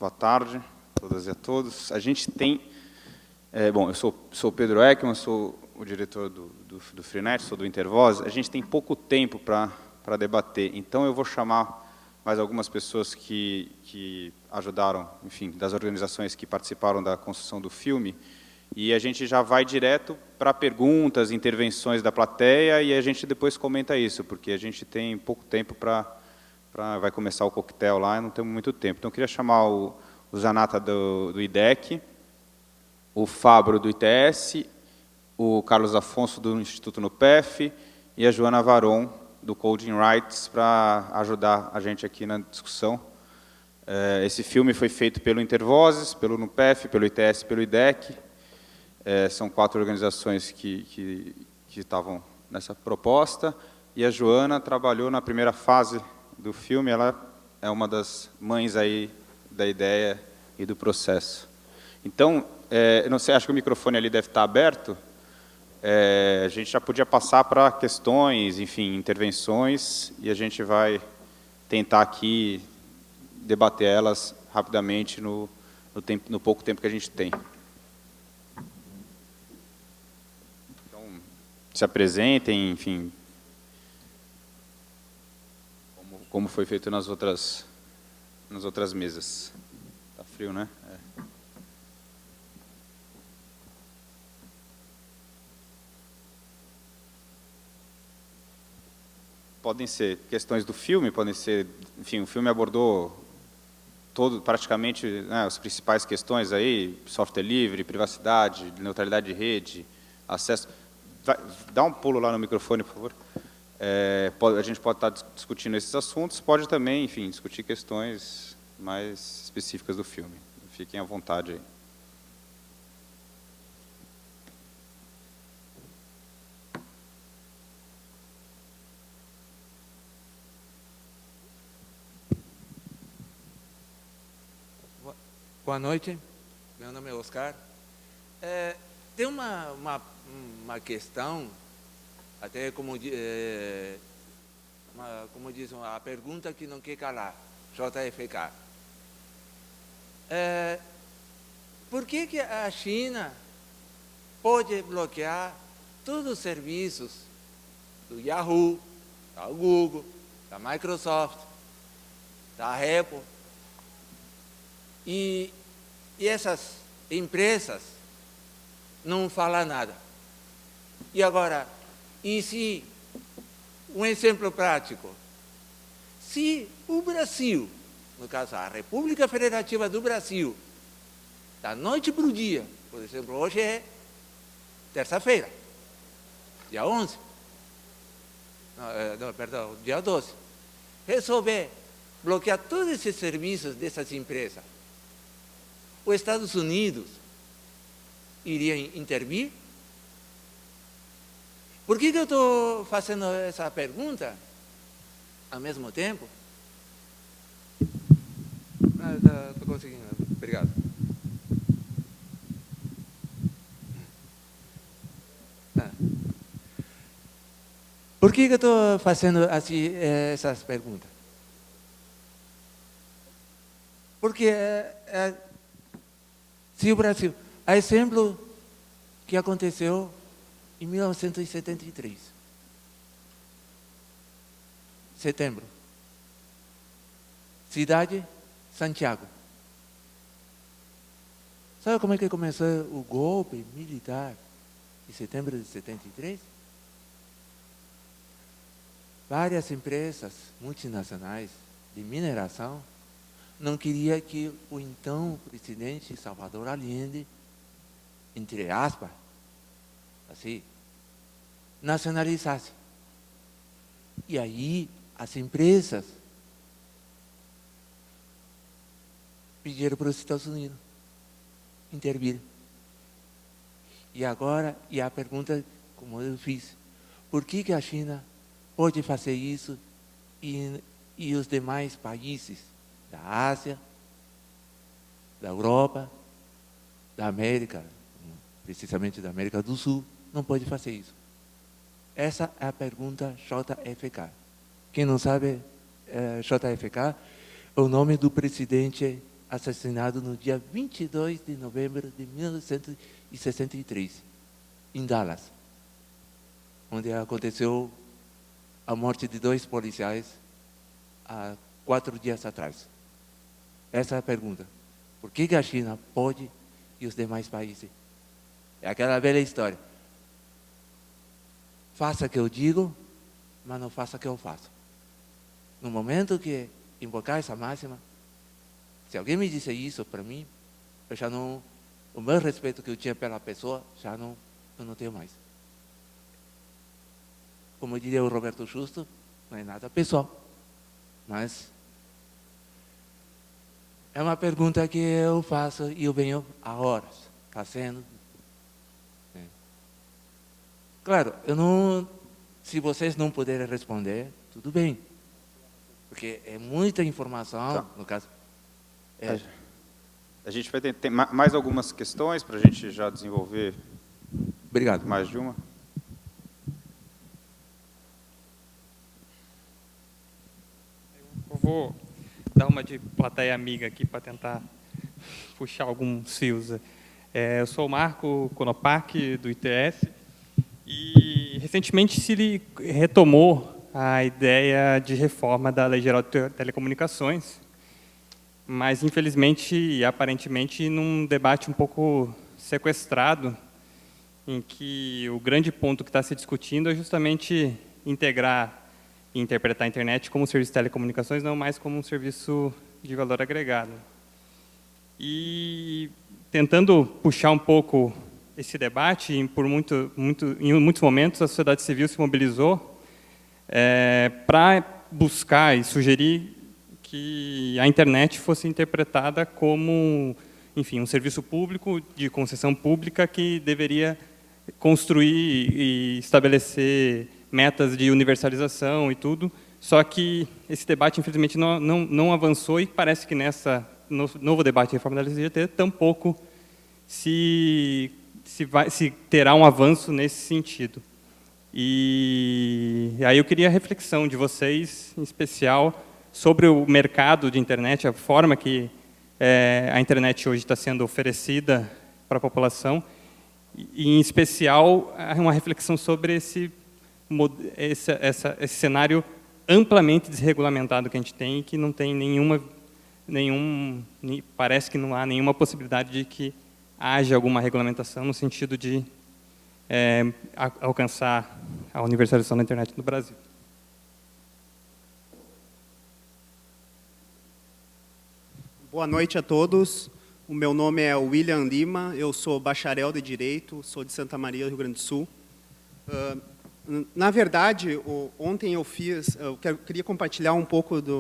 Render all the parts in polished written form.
Boa tarde, todas e a todos. A gente tem... bom, eu sou o Pedro Ekman, sou o diretor do Freenet, sou do Intervoz. A gente tem pouco tempo para debater, então eu vou chamar mais algumas pessoas que ajudaram, enfim, das organizações que participaram da construção do filme, e a gente já vai direto para perguntas, intervenções da plateia, e a gente depois comenta isso, porque a gente tem pouco tempo vai começar o coquetel lá, e não temos muito tempo. Então, eu queria chamar o Zanata do IDEC, o Fabro do ITS, o Carlos Afonso do Instituto NUPEF e a Joana Varon do Coding Rights para ajudar a gente aqui na discussão. Esse filme foi feito pelo Intervozes, pelo NUPEF, pelo ITS e pelo IDEC. São 4 organizações que estavam nessa proposta, e a Joana trabalhou na primeira fase do filme. Ela é uma das mães aí da ideia e do processo. Então, eu não sei, acho que o microfone ali deve estar aberto. A gente já podia passar para questões, enfim, intervenções, e a gente vai tentar aqui debater elas rapidamente no pouco tempo que a gente tem. Então, se apresentem, enfim, como foi feito nas outras mesas. Tá frio, né? Podem ser questões do filme, podem ser, enfim, o filme abordou praticamente, né, as principais questões aí: software livre, privacidade, neutralidade de rede, acesso. Dá um pulo lá no microfone, por favor. A gente pode estar discutindo esses assuntos, pode também, enfim, discutir questões mais específicas do filme. Fiquem à vontade aí. Boa noite, meu nome é Oscar. Tem uma questão, até como dizem, a pergunta que não quer calar, JFK. Por que a China pode bloquear todos os serviços do Yahoo, da Google, da Microsoft, da Apple? E essas empresas não falam nada. E agora, se um exemplo prático, se o Brasil, no caso a República Federativa do Brasil, da noite para o dia, por exemplo, hoje é terça-feira, dia 11, perdão, dia 12, resolver bloquear todos esses serviços dessas empresas, os Estados Unidos iria intervir? Por que eu estou fazendo essa pergunta ao mesmo tempo? Estou conseguindo, obrigado. Por que eu estou fazendo assim, essas perguntas? Porque se o Brasil, a exemplo que aconteceu em 1973, setembro, cidade Santiago. Sabe como é que começou o golpe militar em setembro de 73? Várias empresas multinacionais de mineração não queria que o então presidente Salvador Allende, entre aspas, assim, nacionalizasse. E aí as empresas pediram para os Estados Unidos intervir. E agora, a pergunta, como eu fiz, por que a China pode fazer isso e os demais países da Ásia, da Europa, da América, precisamente da América do Sul, não pode fazer isso? Essa é a pergunta JFK. Quem não sabe, JFK é o nome do presidente assassinado no dia 22 de novembro de 1963, em Dallas, onde aconteceu a morte de 2 policiais há 4 dias atrás. Essa é a pergunta. Por que a China pode e os demais países? É aquela velha história. Faça o que eu digo, mas não faça o que eu faço. No momento que invocar essa máxima, se alguém me disser isso para mim, eu já não, o meu respeito que eu tinha pela pessoa, eu não tenho mais. Como diria o Roberto Justo, não é nada pessoal, mas é uma pergunta que eu faço e eu venho há horas fazendo. Claro, se vocês não puderem responder, tudo bem, porque é muita informação, Tá. no caso. A gente vai ter mais algumas questões para a gente já desenvolver. Obrigado. Mais de uma. Eu vou dar uma de plateia amiga aqui para tentar puxar alguns fios. Eu sou o Marco Konopak, do ITS, e recentemente se retomou a ideia de reforma da Lei Geral de Telecomunicações, mas, infelizmente e aparentemente, num debate um pouco sequestrado, em que o grande ponto que está se discutindo é justamente integrar e interpretar a internet como um serviço de telecomunicações, não mais como um serviço de valor agregado. E tentando puxar um pouco esse debate, em muitos momentos a sociedade civil se mobilizou para buscar e sugerir que a internet fosse interpretada como, enfim, um serviço público de concessão pública que deveria construir e estabelecer metas de universalização e tudo. Só que esse debate, infelizmente, não avançou e parece que no novo debate de reforma da LGT tampouco se terá um avanço nesse sentido. E aí eu queria a reflexão de vocês, em especial, sobre o mercado de internet, a forma que a internet hoje está sendo oferecida para a população, e, em especial, uma reflexão sobre esse cenário amplamente desregulamentado que a gente tem e que não tem parece que não há nenhuma possibilidade de que haja alguma regulamentação no sentido de alcançar a universalização da internet no Brasil. Boa noite a todos. O meu nome é William Lima, eu sou bacharel de Direito, sou de Santa Maria, Rio Grande do Sul. Na verdade, ontem eu queria compartilhar um pouco de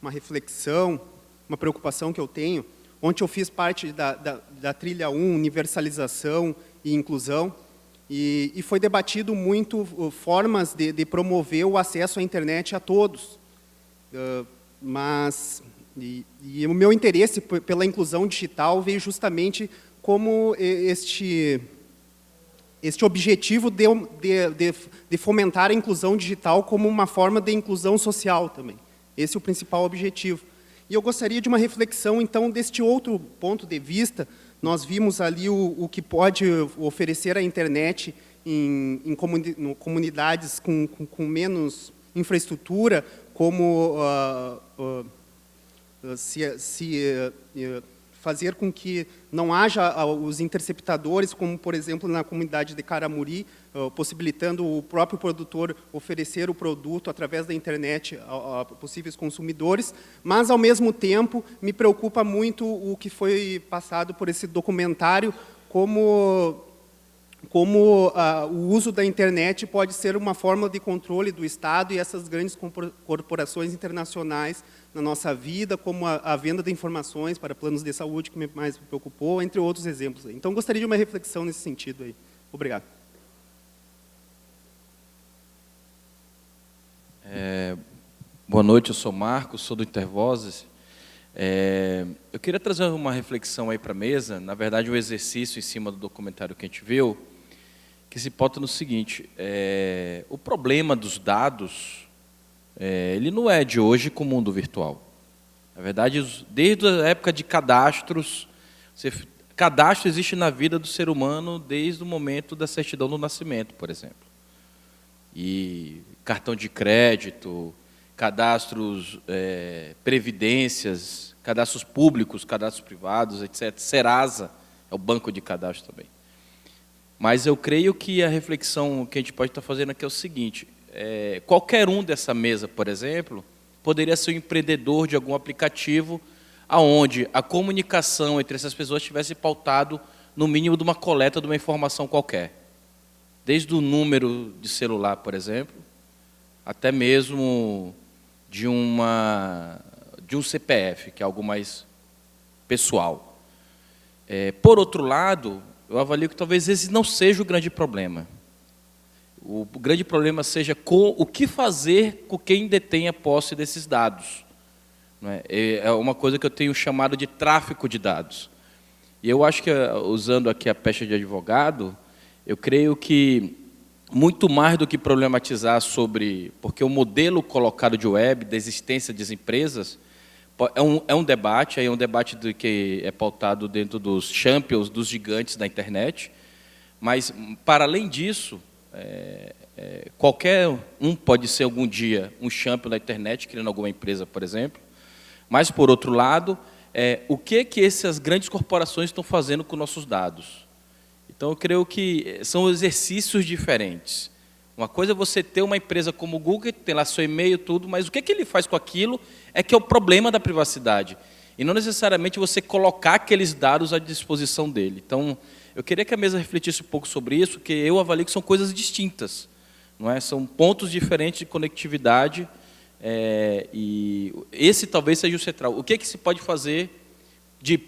uma reflexão, uma preocupação que eu tenho. Ontem eu fiz parte da trilha 1, universalização e inclusão, e foi debatido muito formas de promover o acesso à internet a todos. E o meu interesse pela inclusão digital veio justamente como este objetivo de fomentar a inclusão digital como uma forma de inclusão social também. Esse é o principal objetivo. E eu gostaria de uma reflexão, então, deste outro ponto de vista. Nós vimos ali o que pode oferecer a internet em comunidades com menos infraestrutura, como fazer com que não haja os interceptadores, como, por exemplo, na comunidade de Caramuri, possibilitando o próprio produtor oferecer o produto através da internet a possíveis consumidores, mas, ao mesmo tempo, me preocupa muito o que foi passado por esse documentário, como o uso da internet pode ser uma forma de controle do Estado e essas grandes corporações internacionais na nossa vida, como a venda de informações para planos de saúde, que mais me preocupou, entre outros exemplos. Então, gostaria de uma reflexão nesse sentido aí. Obrigado. Boa noite, eu sou Marcos, sou do Intervozes. Eu queria trazer uma reflexão aí para a mesa, na verdade um exercício em cima do documentário que a gente viu, que se pauta no seguinte: o problema dos dados, ele não é de hoje com o mundo virtual. Na verdade, desde a época de cadastros, cadastro existe na vida do ser humano desde o momento da certidão do nascimento, por exemplo. E cartão de crédito, cadastros, previdências, cadastros públicos, cadastros privados, etc. Serasa é o banco de cadastro também. Mas eu creio que a reflexão que a gente pode estar fazendo aqui é o seguinte, qualquer um dessa mesa, por exemplo, poderia ser um empreendedor de algum aplicativo aonde a comunicação entre essas pessoas tivesse pautado no mínimo de uma coleta de uma informação qualquer. Desde o número de celular, por exemplo, até mesmo de um CPF, que é algo mais pessoal. Por outro lado, eu avalio que talvez esse não seja o grande problema. O grande problema seja o que fazer com quem detém a posse desses dados. É uma coisa que eu tenho chamado de tráfico de dados. E eu acho que, usando aqui a pecha de advogado, eu creio que, muito mais do que problematizar sobre... Porque o modelo colocado de web, da existência das empresas, é um debate, é um debate que é pautado dentro dos champions, dos gigantes da internet, mas, para além disso, qualquer um pode ser, algum dia, um champion da internet, criando alguma empresa, por exemplo. Mas, por outro lado, o que essas grandes corporações estão fazendo com nossos dados? Então, eu creio que são exercícios diferentes. Uma coisa é você ter uma empresa como o Google, que tem lá seu e-mail e tudo, mas o que ele faz com aquilo que é o problema da privacidade. E não necessariamente você colocar aqueles dados à disposição dele. Então, eu queria que a mesa refletisse um pouco sobre isso, porque eu avalio que são coisas distintas. Não é? São pontos diferentes de conectividade, e esse talvez seja o central. O que se pode fazer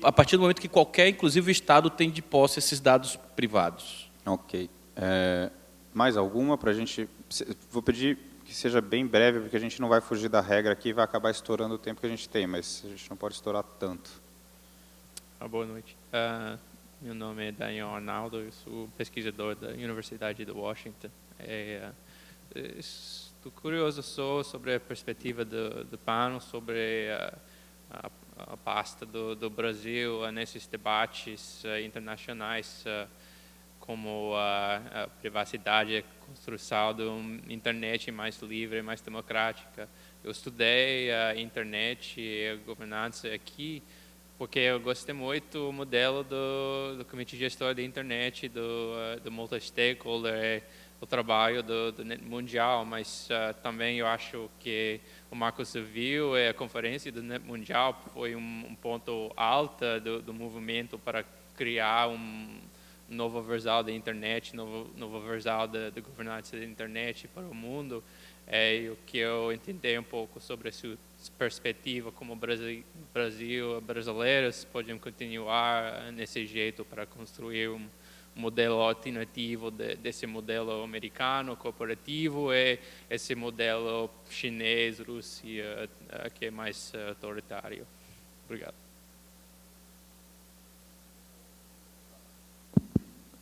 a partir do momento que qualquer, inclusive o Estado, tem de posse esses dados privados? Ok. Mais alguma para a gente... Vou pedir que seja bem breve, porque a gente não vai fugir da regra aqui e vai acabar estourando o tempo que a gente tem, mas a gente não pode estourar tanto. Boa noite. Meu nome é Daniel Arnaldo, eu sou pesquisador da Universidade de Washington. Estou curioso sobre a perspectiva do PAN, sobre a pasta do Brasil nesses debates internacionais, como a privacidade, a construção de uma internet mais livre, mais democrática. Eu estudei a internet e a governança aqui, porque eu gostei muito do modelo do Comitê de Gestor da Internet, do multi-stakeholder, o trabalho do Net Mundial, mas também eu acho que o Marco Civil e a conferência do Net Mundial foi um ponto alto do movimento para criar uma nova versão da internet, nova versão da governança da internet para o mundo. O que eu entendi um pouco sobre a sua perspectiva como brasileiros podem continuar nesse jeito para construir um modelo alternativo desse modelo americano, corporativo, e esse modelo chinês, Rússia, que é mais autoritário. Obrigado.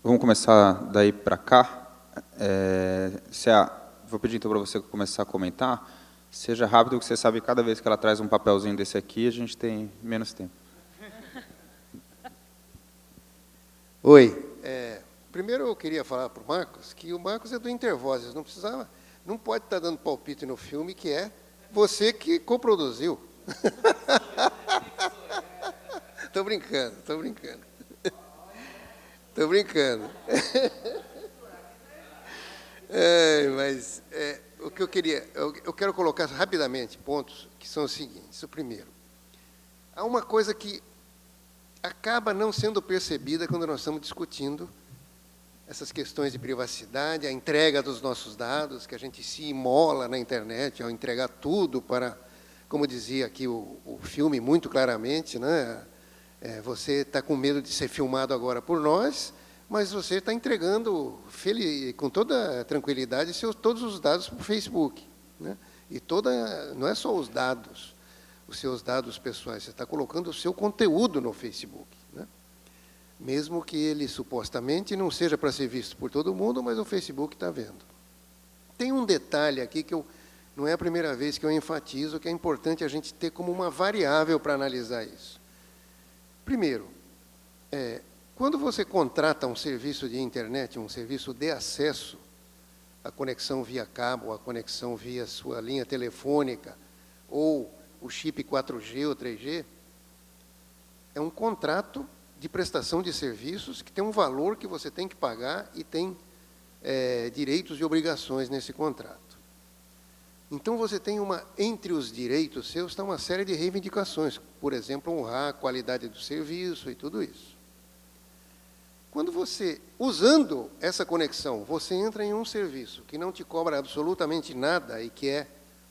Vamos começar daí para cá. Vou pedir então para você começar a comentar. Seja rápido, porque você sabe que cada vez que ela traz um papelzinho desse aqui, a gente tem menos tempo. Oi. Primeiro eu queria falar para o Marcos que o Marcos é do Intervozes, não pode estar dando palpite no filme que é você que coproduziu. Estou brincando. Mas o que eu quero colocar rapidamente pontos que são os seguintes. O primeiro, há uma coisa que acaba não sendo percebida quando nós estamos discutindo essas questões de privacidade, a entrega dos nossos dados, que a gente se imola na internet ao entregar tudo para, como dizia aqui o filme muito claramente, né? Você está com medo de ser filmado agora por nós, mas você está entregando com toda tranquilidade todos os dados para o Facebook, né? E não é só os seus dados pessoais, você está colocando o seu conteúdo no Facebook, né? Mesmo que ele supostamente não seja para ser visto por todo mundo, mas o Facebook está vendo. Tem um detalhe aqui que eu não é a primeira vez que eu enfatizo que é importante a gente ter como uma variável para analisar isso. Primeiro, quando você contrata um serviço de internet, um serviço de acesso, a conexão via cabo, a conexão via sua linha telefônica, ou o chip 4G ou 3G, é um contrato de prestação de serviços que tem um valor que você tem que pagar e tem direitos e obrigações nesse contrato. Então, você tem entre os direitos seus, está uma série de reivindicações, por exemplo, honrar a qualidade do serviço e tudo isso. Quando você, usando essa conexão, você entra em um serviço que não te cobra absolutamente nada e que é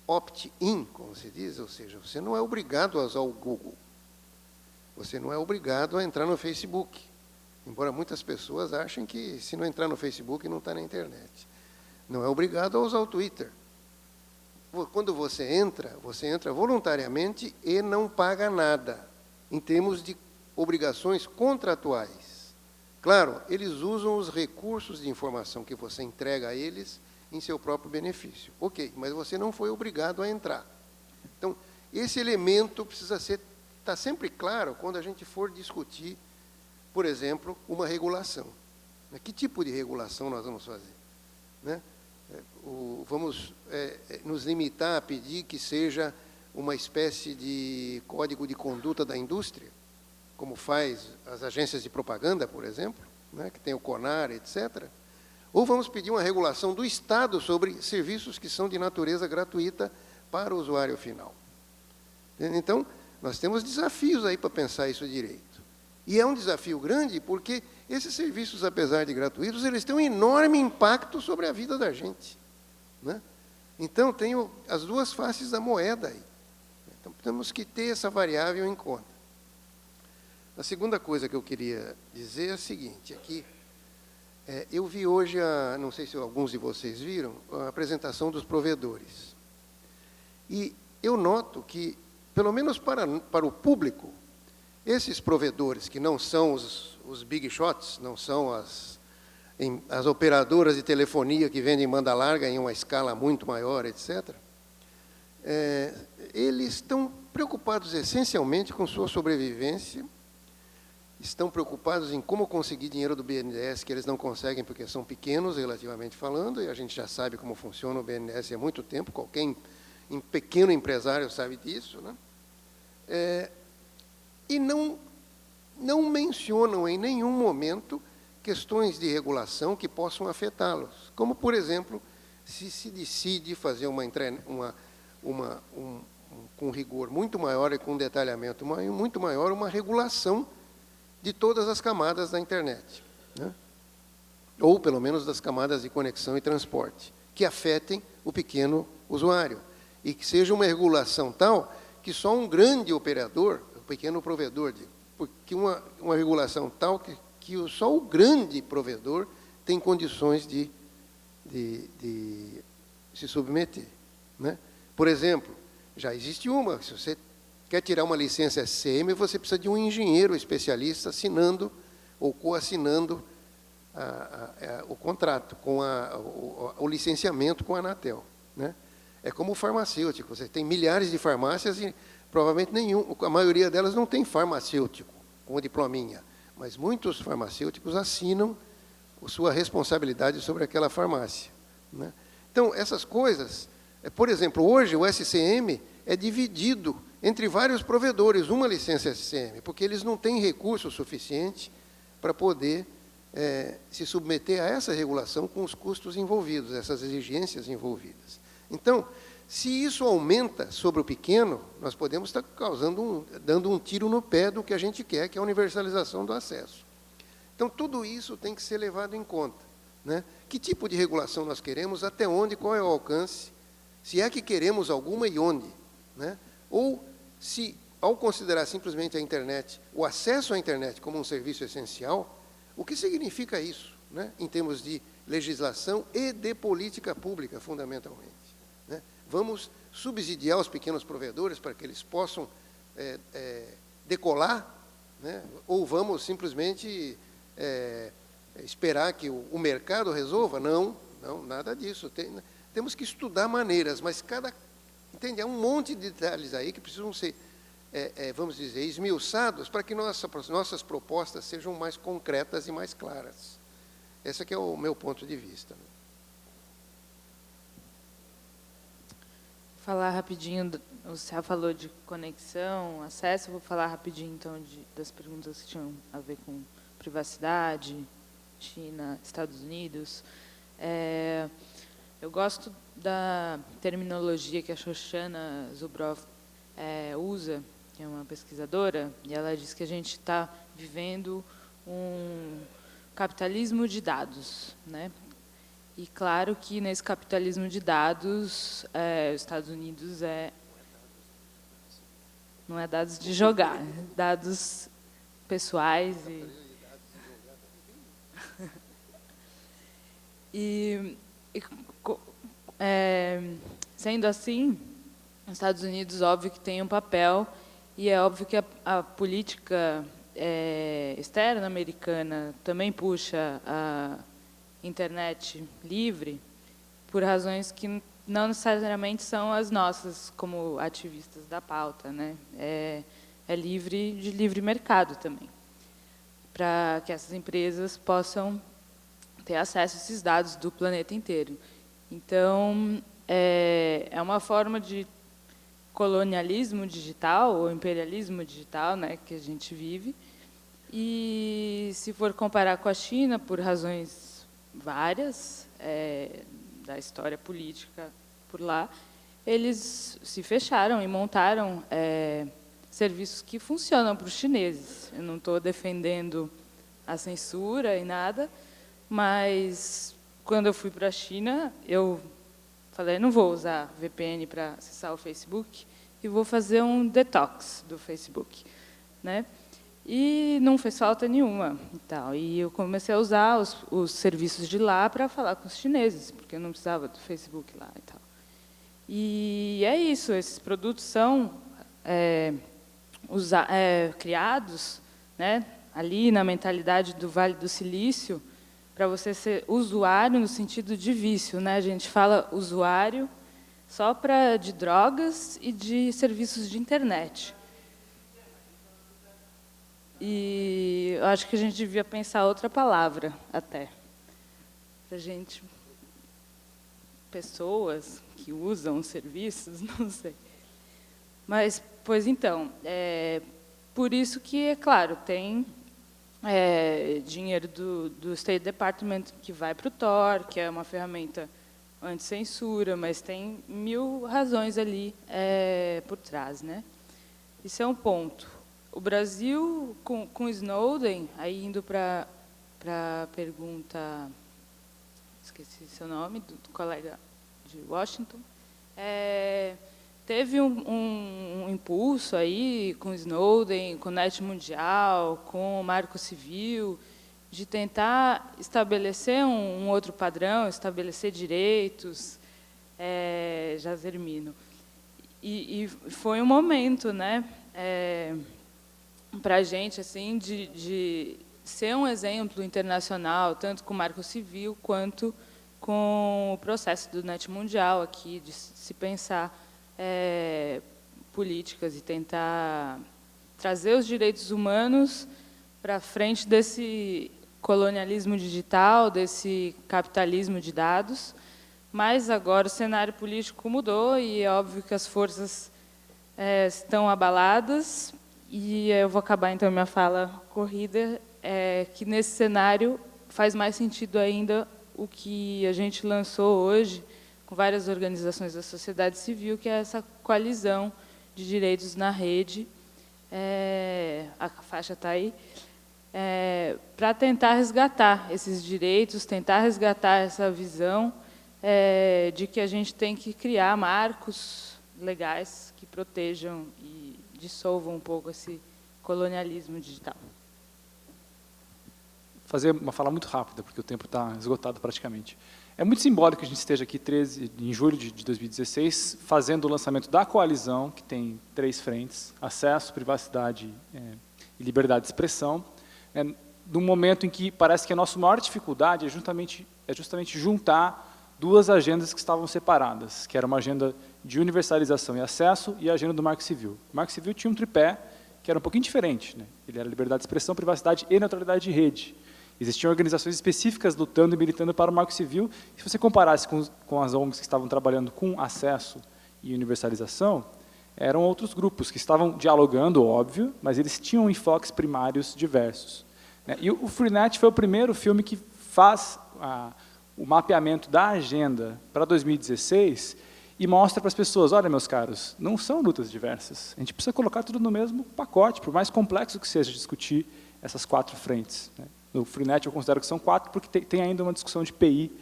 opt-in, como se diz, ou seja, você não é obrigado a usar o Google. Você não é obrigado a entrar no Facebook, embora muitas pessoas achem que se não entrar no Facebook não está na internet. Não é obrigado a usar o Twitter. Quando você entra voluntariamente e não paga nada, em termos de obrigações contratuais. Claro, eles usam os recursos de informação que você entrega a eles em seu próprio benefício. Ok, mas você não foi obrigado a entrar. Então, esse elemento precisa estar sempre claro quando a gente for discutir, por exemplo, uma regulação. Que tipo de regulação nós vamos fazer? Né? Vamos nos limitar a pedir que seja uma espécie de código de conduta da indústria, como faz as agências de propaganda, por exemplo, né, que tem o CONAR, etc. Ou vamos pedir uma regulação do Estado sobre serviços que são de natureza gratuita para o usuário final. Então, nós temos desafios aí para pensar isso direito. E é um desafio grande porque esses serviços, apesar de gratuitos, eles têm um enorme impacto sobre a vida da gente. Né? Então, tem as duas faces da moeda aí. Então, temos que ter essa variável em conta. A segunda coisa que eu queria dizer é a seguinte, aqui, eu vi hoje, não sei se alguns de vocês viram, a apresentação dos provedores. E eu noto que, pelo menos para o público, esses provedores, que não são os big shots, não são as operadoras de telefonia que vendem banda larga em uma escala muito maior, etc., eles estão preocupados essencialmente com sua sobrevivência, estão preocupados em como conseguir dinheiro do BNDES, que eles não conseguem porque são pequenos, relativamente falando, e a gente já sabe como funciona o BNDES há muito tempo, qualquer pequeno empresário sabe disso, né? E não mencionam em nenhum momento questões de regulação que possam afetá-los, como, por exemplo, se decide fazer com rigor muito maior e com detalhamento muito maior, uma regulação de todas as camadas da internet, né? Ou, pelo menos, das camadas de conexão e transporte, que afetem o pequeno usuário, e que seja uma regulação tal que só um grande operador, o pequeno provedor, porque uma regulação tal que só o grande provedor tem condições de se submeter, né? Por exemplo, já existe se você quer tirar uma licença SCM, você precisa de um engenheiro especialista assinando ou coassinando o contrato, com o licenciamento com a Anatel, né? É como o farmacêutico, você tem milhares de farmácias e provavelmente a maioria delas não tem farmacêutico com diplominha, mas muitos farmacêuticos assinam a sua responsabilidade sobre aquela farmácia, né? Então, essas coisas, por exemplo, hoje o SCM é dividido entre vários provedores, uma licença SCM, porque eles não têm recurso suficiente para poder se submeter a essa regulação com os custos envolvidos, essas exigências envolvidas. Então, se isso aumenta sobre o pequeno, nós podemos estar dando um tiro no pé do que a gente quer, que é a universalização do acesso. Então, tudo isso tem que ser levado em conta, né? Que tipo de regulação nós queremos, até onde, qual é o alcance, se é que queremos alguma e onde, né? Ou se, ao considerar simplesmente a internet, o acesso à internet como um serviço essencial, o que significa isso, né, em termos de legislação e de política pública, fundamentalmente, né? Vamos subsidiar os pequenos provedores para que eles possam decolar, né? Ou vamos simplesmente esperar que o mercado resolva? Não, nada disso. temos que estudar maneiras, mas entende? Há um monte de detalhes aí que precisam ser, vamos dizer, esmiuçados para que nossas propostas sejam mais concretas e mais claras. Esse aqui é o meu ponto de vista. Vou falar rapidinho, você falou de conexão, acesso, vou falar rapidinho, então, das perguntas que tinham a ver com privacidade, China, Estados Unidos. Eu gosto da terminologia que a Shoshana Zuboff usa, que é uma pesquisadora, e ela diz que a gente está vivendo um capitalismo de dados, né? E claro que nesse capitalismo de dados, os Estados Unidos não é dados de jogar, dados pessoais sendo assim, os Estados Unidos, óbvio que tem um papel, e é óbvio que a política externa americana também puxa a internet livre por razões que não necessariamente são as nossas como ativistas da pauta, né? É livre de livre mercado também, para que essas empresas possam ter acesso a esses dados do planeta inteiro. Então, é uma forma de colonialismo digital ou imperialismo digital, né, que a gente vive. E se for comparar com a China, por razões várias da história política por lá, eles se fecharam e montaram serviços que funcionam para os chineses. Eu não estou defendendo a censura e nada, mas quando eu fui para a China, eu falei, não vou usar VPN para acessar o Facebook e vou fazer um detox do Facebook, né? E não fez falta nenhuma. E eu comecei a usar os serviços de lá para falar com os chineses, porque eu não precisava do Facebook lá e tal. E é isso, esses produtos são criados, né, ali na mentalidade do Vale do Silício, para você ser usuário no sentido de vício, né? A gente fala usuário só de drogas e de serviços de internet. E eu acho que a gente devia pensar outra palavra até. Para gente, pessoas que usam serviços, não sei. Mas, pois então, por isso que, é claro, tem dinheiro do State Department que vai para o Tor, que é uma ferramenta anti-censura, mas tem 1000 razões ali por trás, né? Isso é um ponto. O Brasil, com Snowden, aí indo para a pergunta, esqueci seu nome, do colega de Washington, teve um impulso aí com Snowden, com o Net Mundial, com o Marco Civil, de tentar estabelecer um outro padrão, estabelecer direitos, já termino. E foi um momento, né, para a gente assim, de ser um exemplo internacional, tanto com o Marco Civil, quanto com o processo do Net Mundial, aqui, de se pensar políticas e tentar trazer os direitos humanos para frente desse colonialismo digital, desse capitalismo de dados. Mas agora o cenário político mudou e é óbvio que as forças estão abaladas. E eu vou acabar, então, minha fala corrida, que nesse cenário faz mais sentido ainda o que a gente lançou hoje, com várias organizações da sociedade civil, que é essa coalizão de direitos na rede, a faixa está aí, para tentar resgatar esses direitos, tentar resgatar essa visão de que a gente tem que criar marcos legais que protejam e dissolvam um pouco esse colonialismo digital. Fazer uma fala muito rápida, porque o tempo está esgotado praticamente. É muito simbólico que a gente esteja aqui em julho de 2016, fazendo o lançamento da coalizão, que tem 3 frentes: acesso, privacidade e liberdade de expressão, num momento em que parece que a nossa maior dificuldade é justamente juntar duas agendas que estavam separadas, que era uma agenda de universalização e acesso e a agenda do Marco Civil. O Marco Civil tinha um tripé que era um pouquinho diferente, né? Ele era liberdade de expressão, privacidade e neutralidade de rede. Existiam organizações específicas lutando e militando para o Marco Civil. Se você comparasse com as ONGs que estavam trabalhando com acesso e universalização, eram outros grupos que estavam dialogando, óbvio, mas eles tinham enfoques primários diversos. E o Freenet foi o primeiro filme que faz o mapeamento da agenda para 2016 e mostra para as pessoas, olha, meus caros, não são lutas diversas. A gente precisa colocar tudo no mesmo pacote, por mais complexo que seja discutir essas 4 frentes. No Freenet eu considero que são 4, porque tem ainda uma discussão de PI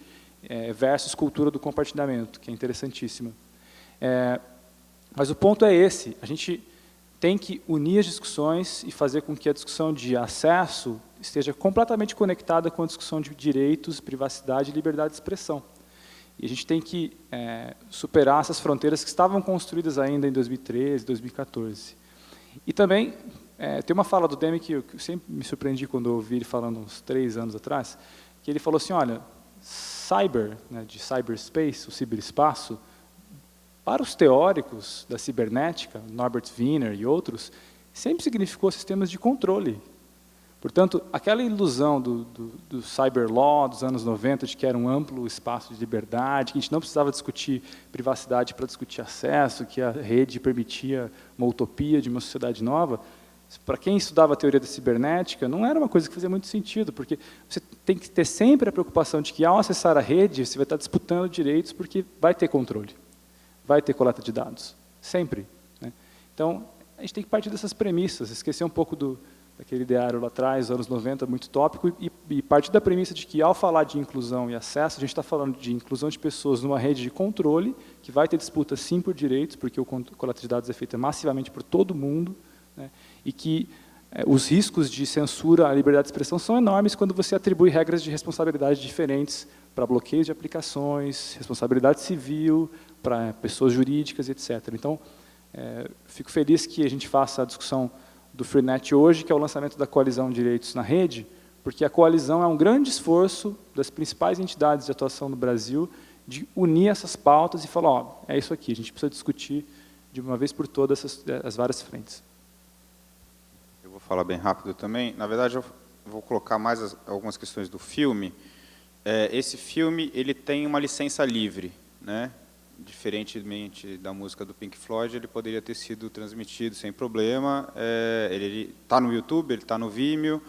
versus cultura do compartilhamento, que é interessantíssima. Mas o ponto é esse, a gente tem que unir as discussões e fazer com que a discussão de acesso esteja completamente conectada com a discussão de direitos, privacidade e liberdade de expressão. E a gente tem que superar essas fronteiras que estavam construídas ainda em 2013, 2014. E também tem uma fala do Demi que eu sempre me surpreendi quando eu ouvi ele falando uns 3 anos atrás, que ele falou assim, olha, cyber, né, de cyberspace, o ciberespaço, para os teóricos da cibernética, Norbert Wiener e outros, sempre significou sistemas de controle. Portanto, aquela ilusão do cyberlaw dos anos 90, de que era um amplo espaço de liberdade, que a gente não precisava discutir privacidade para discutir acesso, que a rede permitia uma utopia de uma sociedade nova, para quem estudava a teoria da cibernética, não era uma coisa que fazia muito sentido, porque você tem que ter sempre a preocupação de que, ao acessar a rede, você vai estar disputando direitos, porque vai ter controle. Vai ter coleta de dados, sempre. Né? Então, a gente tem que partir dessas premissas, esquecer um pouco daquele ideário lá atrás, anos 90, muito tópico, e partir da premissa de que, ao falar de inclusão e acesso, a gente está falando de inclusão de pessoas numa rede de controle, que vai ter disputa, sim, por direitos, porque o coleta de dados é feita massivamente por todo mundo, né? E que os riscos de censura à liberdade de expressão são enormes quando você atribui regras de responsabilidade diferentes para bloqueios de aplicações, responsabilidade civil, para pessoas jurídicas, etc. Então, fico feliz que a gente faça a discussão do Freenet hoje, que é o lançamento da Coalizão de Direitos na Rede, porque a coalizão é um grande esforço das principais entidades de atuação no Brasil de unir essas pautas e falar, ó, é isso aqui, a gente precisa discutir de uma vez por todas as várias frentes. Eu vou falar bem rápido também. Na verdade, eu vou colocar mais algumas questões do filme. Esse filme ele tem uma licença livre, né? Diferentemente da música do Pink Floyd, ele poderia ter sido transmitido sem problema. Ele está no YouTube, ele está no Vimeo,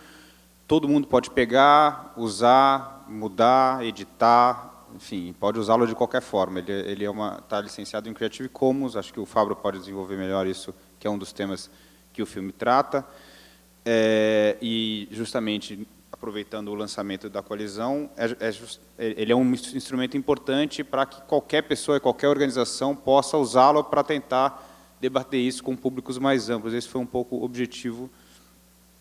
todo mundo pode pegar, usar, mudar, editar, enfim, pode usá-lo de qualquer forma. Ele está licenciado em Creative Commons, acho que o Fabro pode desenvolver melhor isso, que é um dos temas que o filme trata. E, justamente, aproveitando o lançamento da coalizão, ele é um instrumento importante para que qualquer pessoa e qualquer organização possa usá-lo para tentar debater isso com públicos mais amplos. Esse foi um pouco o objetivo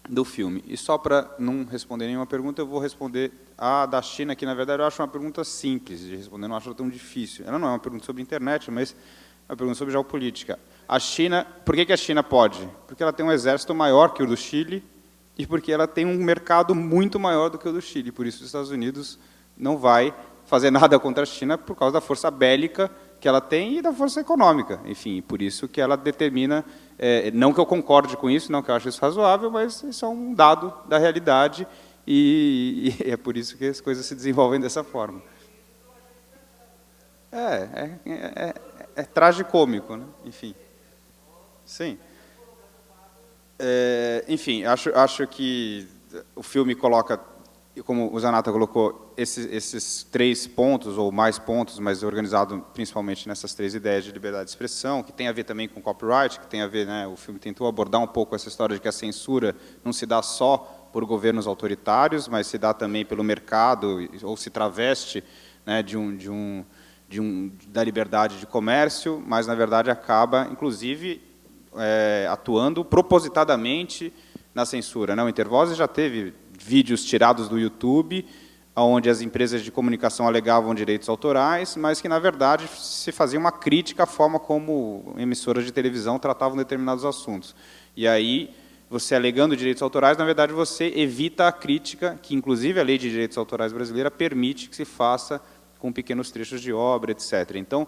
do filme. E só para não responder nenhuma pergunta, eu vou responder a da China, que, na verdade, eu acho uma pergunta simples de responder, não acho ela tão difícil. Ela não é uma pergunta sobre internet, mas é uma pergunta sobre geopolítica. A China, por que a China pode? Porque ela tem um exército maior que o do Chile, e porque ela tem um mercado muito maior do que o do Chile. Por isso, os Estados Unidos não vai fazer nada contra a China por causa da força bélica que ela tem e da força econômica. Enfim, por isso que ela determina, não que eu concorde com isso, não que eu ache isso razoável, mas isso é um dado da realidade e é por isso que as coisas se desenvolvem dessa forma. É tragicômico, né? Enfim. Sim. Enfim, acho que o filme coloca, como o Zanata colocou, esses 3 pontos, ou mais pontos, mas organizado principalmente nessas 3 ideias de liberdade de expressão, que tem a ver também com copyright, que tem a ver, né, o filme tentou abordar um pouco essa história de que a censura não se dá só por governos autoritários, mas se dá também pelo mercado, ou se traveste, né, da liberdade de comércio, mas, na verdade, acaba, inclusive, atuando propositadamente na censura. Né? O Intervozes já teve vídeos tirados do YouTube, onde as empresas de comunicação alegavam direitos autorais, mas que, na verdade, se fazia uma crítica à forma como emissoras de televisão tratavam determinados assuntos. E aí, você alegando direitos autorais, na verdade, você evita a crítica, que, inclusive, a Lei de Direitos Autorais brasileira permite que se faça com pequenos trechos de obra, etc. Então,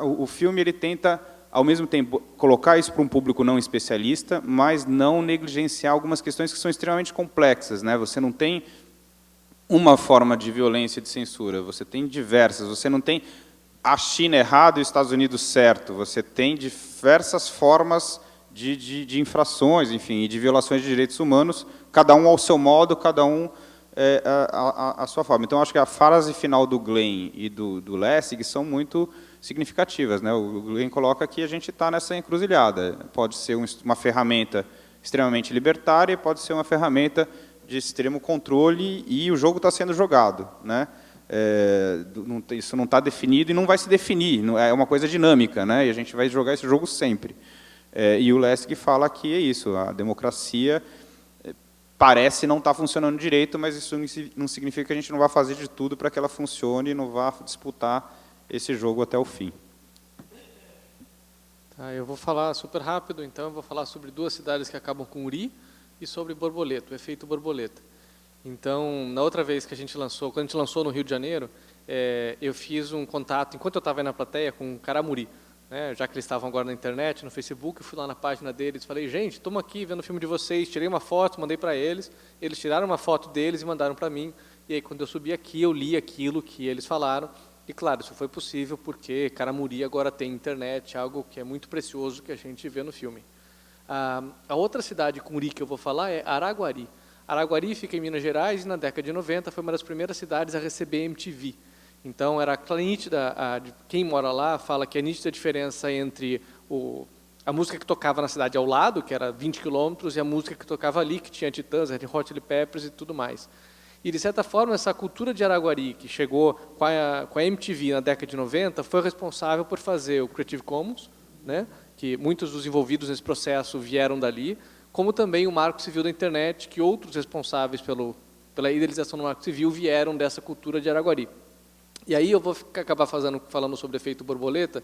o filme ele tenta, ao mesmo tempo, colocar isso para um público não especialista, mas não negligenciar algumas questões que são extremamente complexas, né? Você não tem uma forma de violência e de censura, você tem diversas. Você não tem a China errado e os Estados Unidos certo. Você tem diversas formas de infrações, enfim, e de violações de direitos humanos, cada um ao seu modo, cada um a sua forma. Então, acho que a frase final do Glenn e do Lessig são muito significativas, né? O Glenn coloca que a gente está nessa encruzilhada. Pode ser uma ferramenta extremamente libertária, pode ser uma ferramenta de extremo controle, e o jogo está sendo jogado, né? Isso não está definido e não vai se definir, é uma coisa dinâmica, né? E a gente vai jogar esse jogo sempre. E o Lessig fala que é isso, a democracia parece não estar funcionando direito, mas isso não significa que a gente não vá fazer de tudo para que ela funcione e não vá disputar esse jogo até o fim. Tá, eu vou falar super rápido, então eu vou falar sobre 2 cidades que acabam com Uri e sobre borboleta, o efeito borboleta. Então, na outra vez que a gente lançou, quando a gente lançou no Rio de Janeiro, eu fiz um contato, enquanto eu estava aí na plateia, com o Caramuri, né, já que eles estavam agora na internet, no Facebook, eu fui lá na página deles, falei, gente, estamos aqui vendo o filme de vocês, tirei uma foto, mandei para eles tiraram uma foto deles e mandaram para mim, e aí quando eu subi aqui, eu li aquilo que eles falaram, e claro, isso foi possível porque Caramuri agora tem internet, algo que é muito precioso que a gente vê no filme. A outra cidade com Uri que eu vou falar é Araguari. Araguari fica em Minas Gerais e na década de 90 foi uma das primeiras cidades a receber MTV. Então era nítida, quem mora lá fala que é nítida a diferença entre a música que tocava na cidade ao lado, que era 20 quilômetros, e a música que tocava ali, que tinha Titãs, Red Hot Chili Peppers e tudo mais. E, de certa forma, essa cultura de Araguari, que chegou com a MTV na década de 90, foi responsável por fazer o Creative Commons, né, que muitos dos envolvidos nesse processo vieram dali, como também o Marco Civil da Internet, que outros responsáveis pela idealização do Marco Civil vieram dessa cultura de Araguari. E aí eu vou acabar falando sobre o efeito borboleta,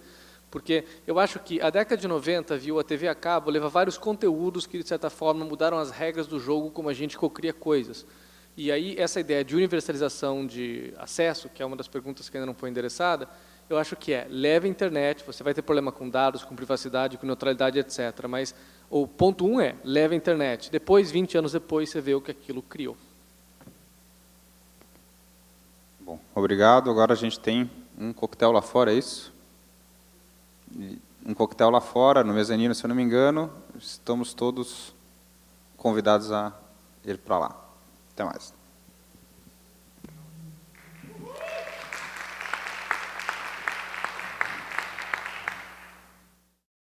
porque eu acho que a década de 90 viu a TV a cabo levar vários conteúdos que, de certa forma, mudaram as regras do jogo como a gente cocria coisas. E aí essa ideia de universalização de acesso, que é uma das perguntas que ainda não foi endereçada, eu acho que leve a internet, você vai ter problema com dados, com privacidade, com neutralidade, etc. Mas o ponto 1 leve a internet. Depois, 20 anos depois, você vê o que aquilo criou. Bom, obrigado. Agora a gente tem um coquetel lá fora, é isso? Um coquetel lá fora, no mezanino, se eu não me engano. Estamos todos convidados a ir para lá. Até mais.